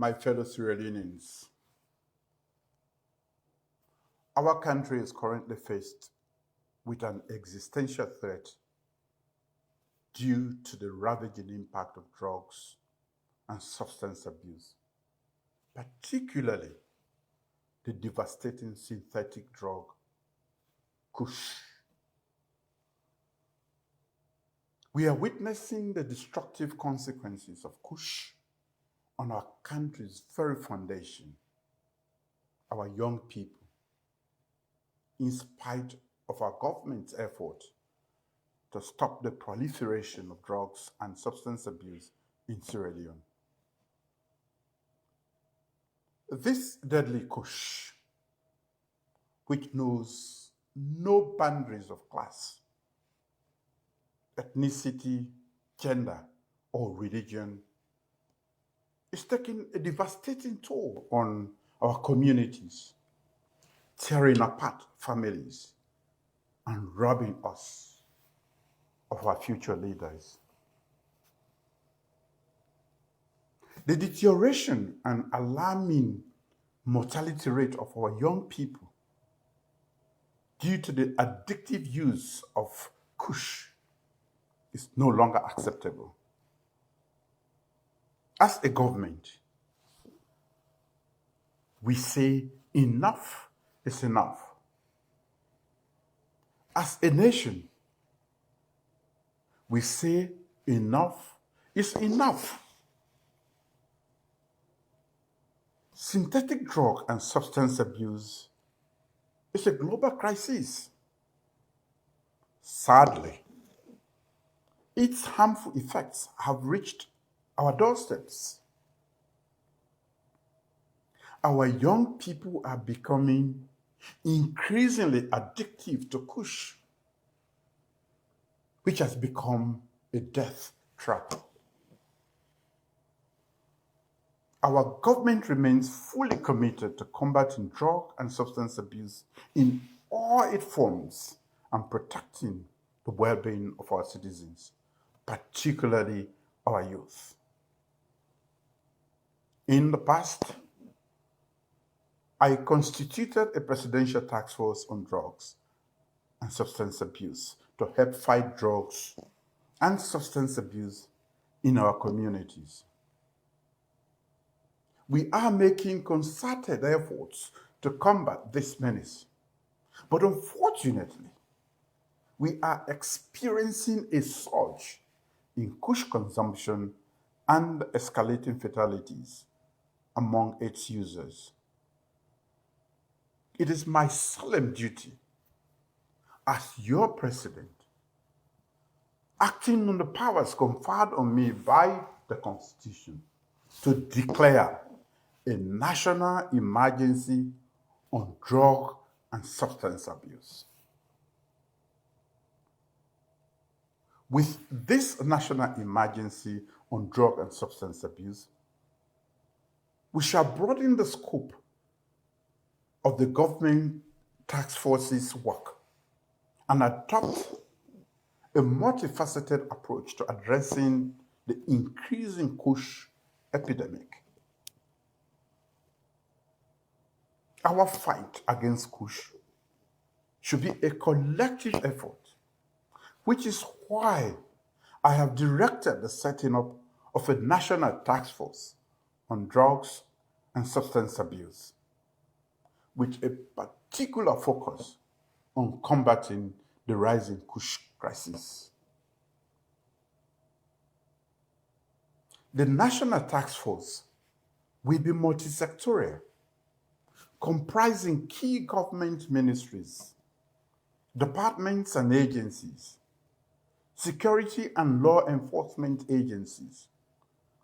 My fellow Sierra Leoneans, our country is currently faced with an existential threat due to the ravaging impact of drugs and substance abuse, particularly the devastating synthetic drug Kush. We are witnessing the destructive consequences of Kush on our country's very foundation, our young people, in spite of our government's effort to stop the proliferation of drugs and substance abuse in Sierra Leone. This deadly Kush, which knows no boundaries of class, ethnicity, gender, or religion, is taking a devastating toll on our communities, tearing apart families and robbing us of our future leaders. The deterioration and alarming mortality rate of our young people due to the addictive use of Kush is no longer acceptable. As a government, we say enough is enough. As a nation, we say enough is enough. Synthetic drug and substance abuse is a global crisis. Sadly, its harmful effects have reached our doorsteps. Our young people are becoming increasingly addictive to Kush, which has become a death trap. Our government remains fully committed to combating drug and substance abuse in all its forms and protecting the well-being of our citizens, particularly our youth. In the past, I constituted a presidential task force on drugs and substance abuse to help fight drugs and substance abuse in our communities. We are making concerted efforts to combat this menace, but unfortunately, we are experiencing a surge in Kush consumption and escalating fatalities among its users. It is my solemn duty as your president, acting on the powers conferred on me by the Constitution, to declare a national emergency on drug and substance abuse. With this national emergency on drug and substance abuse, we shall broaden the scope of the government task force's work and adopt a multifaceted approach to addressing the increasing Kush epidemic. Our fight against Kush should be a collective effort, which is why I have directed the setting up of a national task force on drugs and substance abuse, with a particular focus on combating the rising Kush crisis. The national task force will be multisectorial, comprising key government ministries, departments and agencies, security and law enforcement agencies,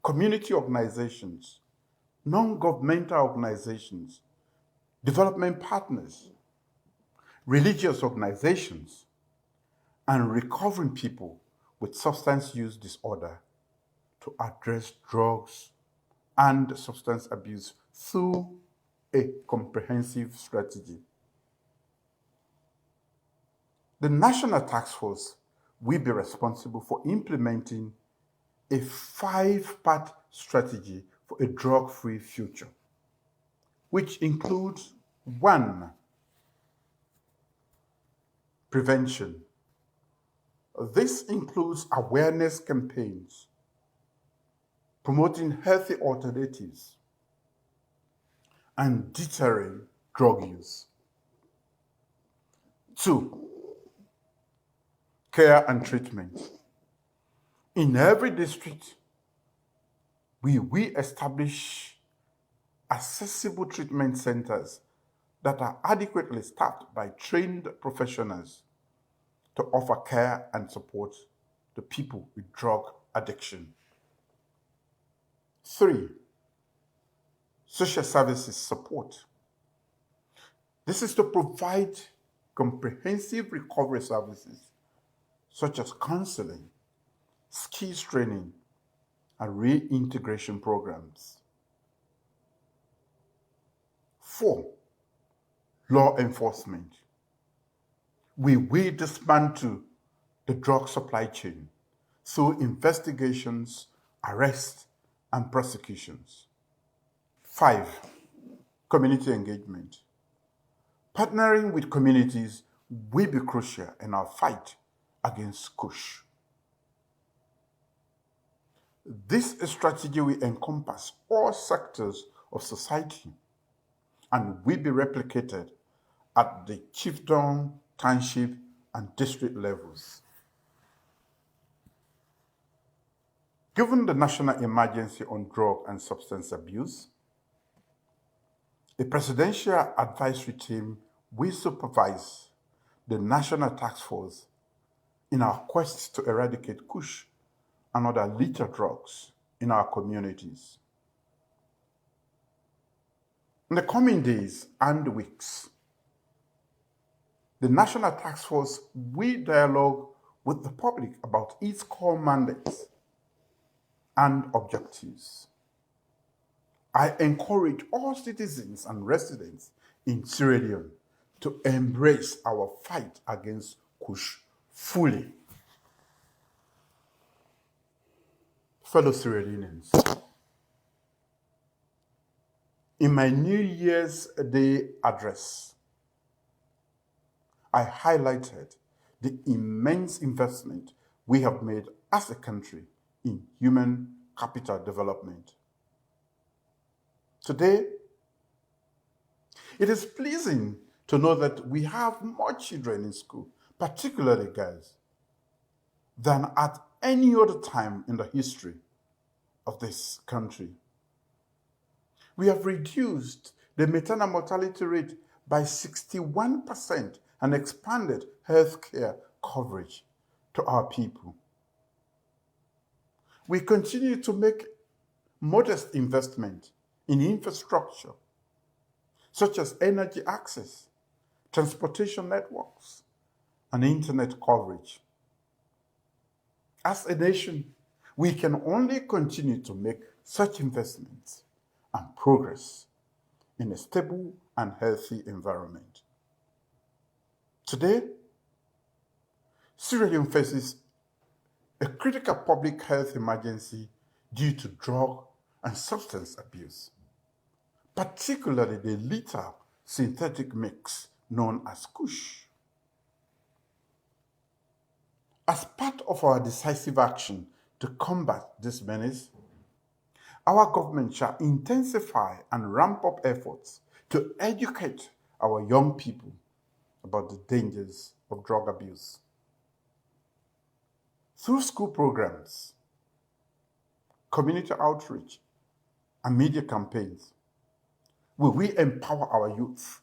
community organizations, non-governmental organizations, development partners, religious organizations, and recovering people with substance use disorder to address drugs and substance abuse through a comprehensive strategy. The National Task Force will be responsible for implementing a 5-part strategy for a drug-free future, which includes 1. Prevention. This includes awareness campaigns, promoting healthy alternatives, and deterring drug use. 2. Care and treatment. In every district, we establish accessible treatment centers that are adequately staffed by trained professionals to offer care and support to people with drug addiction. 3. Social services support. This is to provide comprehensive recovery services such as counseling, skills training, and reintegration programs. 4. Law enforcement. We will dismantle the drug supply chain through investigations, arrests, and prosecutions. 5. Community engagement. Partnering with communities will be crucial in our fight against Kush. This strategy will encompass all sectors of society and will be replicated at the chiefdom, township, and district levels. Given the national emergency on drug and substance abuse, a presidential advisory team will supervise the national task force in our quest to eradicate Kush and other lethal drugs in our communities. In the coming days and weeks, the National Task Force will dialogue with the public about its core mandates and objectives. I encourage all citizens and residents in Sierra Leone to embrace our fight against Kush fully. Fellow Sierra Leoneans, in my New Year's Day address, I highlighted the immense investment we have made as a country in human capital development. Today, it is pleasing to know that we have more children in school, particularly girls, than at any other time in the history of this country. We have reduced the maternal mortality rate by 61% and expanded healthcare coverage to our people. We continue to make modest investment in infrastructure, such as energy access, transportation networks, and internet coverage. As a nation, we can only continue to make such investments and progress in a stable and healthy environment. Today, Sierra Leone faces a critical public health emergency due to drug and substance abuse, particularly the lethal synthetic mix known as Kush. As part of our decisive action to combat this menace, our government shall intensify and ramp up efforts to educate our young people about the dangers of drug abuse. Through school programs, community outreach, and media campaigns, we will empower our youth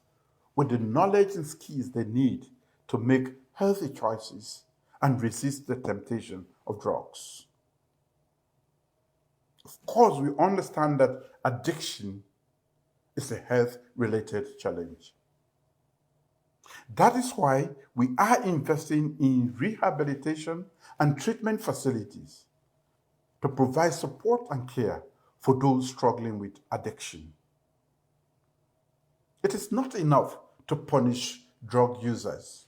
with the knowledge and skills they need to make healthy choices and resist the temptation of drugs. Of course, we understand that addiction is a health-related challenge. That is why we are investing in rehabilitation and treatment facilities to provide support and care for those struggling with addiction. It is not enough to punish drug users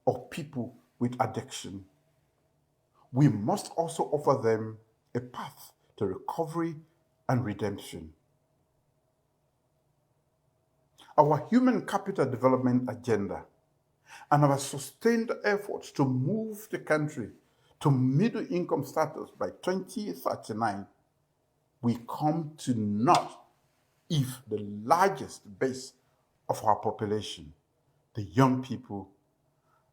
or people with addiction. We must also offer them a path to recovery and redemption. Our human capital development agenda and our sustained efforts to move the country to middle income status by 2039 will come to naught if the largest base of our population, the young people,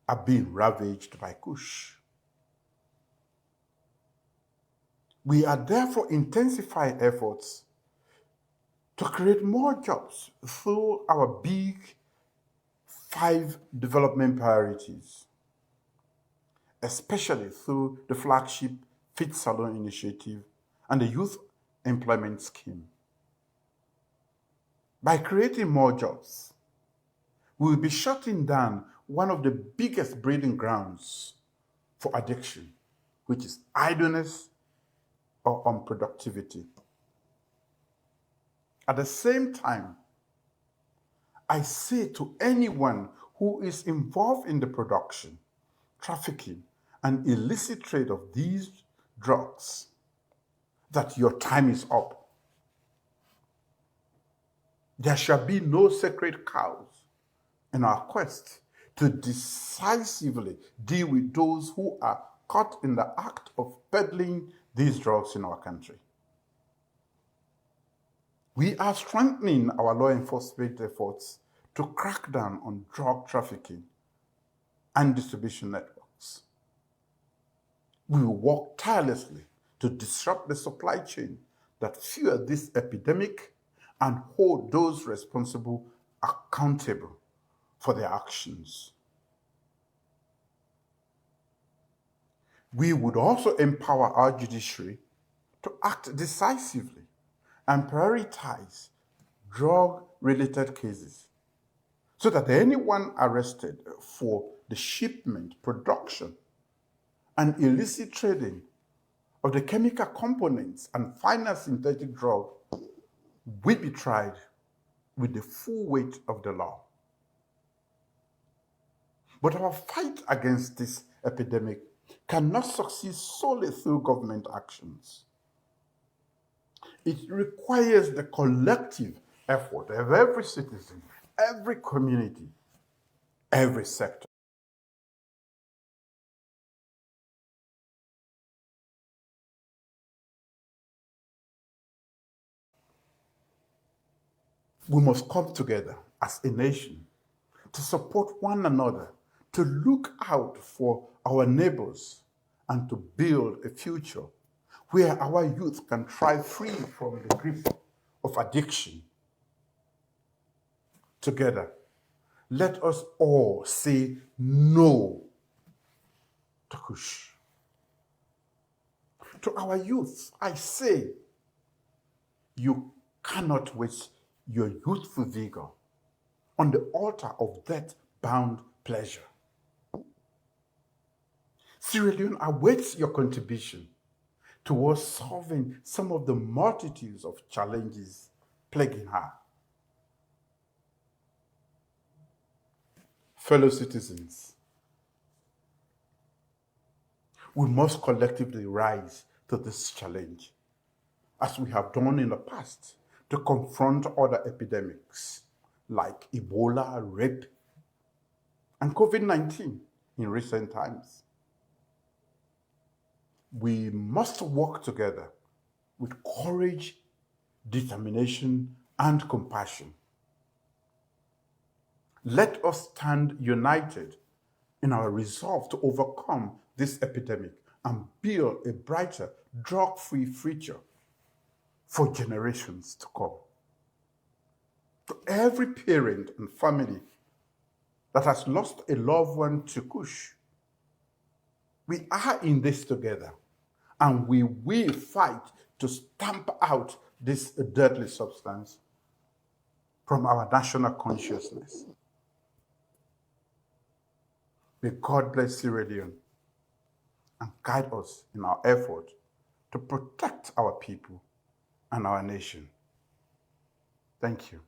are being ravaged by Kush. We are therefore intensifying efforts to create more jobs through our big 5 development priorities, especially through the flagship Fit Salon initiative and the Youth Employment Scheme. By creating more jobs, we will be shutting down one of the biggest breeding grounds for addiction, which is idleness or unproductivity. At the same time, I say to anyone who is involved in the production, trafficking, and illicit trade of these drugs that your time is up. There shall be no sacred cows in our quest to decisively deal with those who are caught in the act of peddling these drugs in our country. We are strengthening our law enforcement efforts to crack down on drug trafficking and distribution networks. We will work tirelessly to disrupt the supply chain that fuel this epidemic and hold those responsible accountable for their actions. We would also empower our judiciary to act decisively and prioritize drug-related cases so that anyone arrested for the shipment, production, and illicit trading of the chemical components and final synthetic drug will be tried with the full weight of the law. But our fight against this epidemic cannot succeed solely through government actions. It requires the collective effort of every citizen, every community, every sector. We must come together as a nation to support one another, to look out for our neighbors, and to build a future where our youth can thrive free from the grip of addiction. Together, let us all say no to Kush. To our youth, I say, you cannot waste your youthful vigor on the altar of death-bound pleasure. Sierra Leone awaits your contribution towards solving some of the multitudes of challenges plaguing her. Fellow citizens, we must collectively rise to this challenge, as we have done in the past, to confront other epidemics like Ebola, rape, and COVID-19 in recent times. We must work together with courage, determination, and compassion. Let us stand united in our resolve to overcome this epidemic and build a brighter, drug-free future for generations to come. To every parent and family that has lost a loved one to Kush, we are in this together, and we will fight to stamp out this deadly substance from our national consciousness. May God bless Sierra Leone and guide us in our effort to protect our people and our nation. Thank you.